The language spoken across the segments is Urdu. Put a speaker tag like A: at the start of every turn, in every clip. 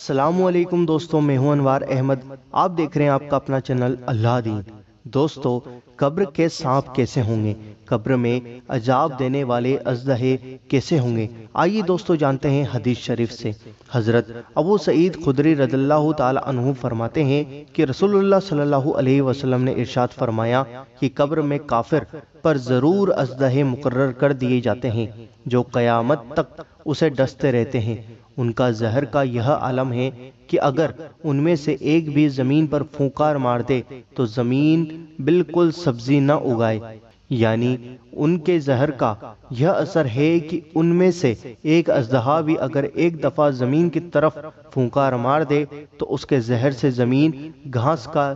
A: السلام علیکم دوستوں، میں ہوں انوار احمد۔ آپ دیکھ رہے ہیں آپ کا اپنا چینل اللہ دین۔ دوستوں، قبر کے سانپ کیسے ہوں گے؟ قبر میں عذاب دینے والے اژدہے کیسے ہوں گے؟ آئیے دوستوں جانتے ہیں حدیث شریف سے۔ حضرت ابو سعید خدری رضی اللہ تعالی عنہ فرماتے ہیں کہ رسول اللہ صلی اللہ علیہ وسلم نے ارشاد فرمایا کہ قبر میں کافر پر ضرور اژدہے مقرر کر دیے جاتے ہیں جو قیامت تک اسے ڈستے رہتے ہیں۔ ان کا زہر کا یہ عالم ہے کہ اگر ان میں سے ایک بھی زمین پر پھونکار مار دے تو زمین بالکل سبزی نہ اگائے، یعنی ان کے زہر کا یہ اثر ہے کہ ان میں سے ایک اژدہا بھی اگر ایک دفعہ زمین کی طرف پھونکار مار دے تو اس کے زہر سے زمین گھاس کا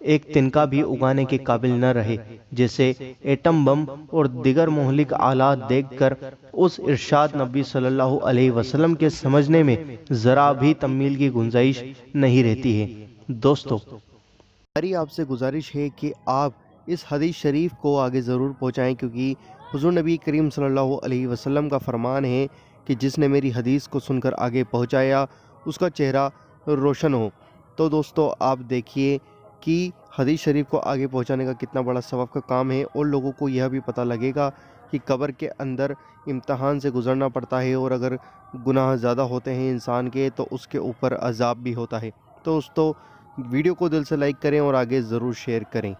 A: ایک تنکا بھی اگانے کے قابل نہ رہے۔ جیسے ایٹم بم اور دیگر مہلک آلات دیکھ کر اس ارشاد نبی صلی اللہ علیہ وسلم کے سمجھنے میں ذرا بھی تمویل کی گنجائش نہیں رہتی ہے۔ دوستو، ہماری آپ سے گزارش ہے کہ آپ اس حدیث شریف کو آگے ضرور پہنچائیں، کیونکہ حضور نبی کریم صلی اللہ علیہ وسلم کا فرمان ہے کہ جس نے میری حدیث کو سن کر آگے پہنچایا اس کا چہرہ روشن ہو۔ تو دوستو، آپ دیکھیے کہ حدیث شریف کو آگے پہنچانے کا کتنا بڑا ثواب کا کام ہے، اور لوگوں کو یہ بھی پتہ لگے گا کہ قبر کے اندر امتحان سے گزرنا پڑتا ہے، اور اگر گناہ زیادہ ہوتے ہیں انسان کے تو اس کے اوپر عذاب بھی ہوتا ہے۔ تو دوستو، ویڈیو کو دل سے لائک کریں اور آگے ضرور شیئر کریں۔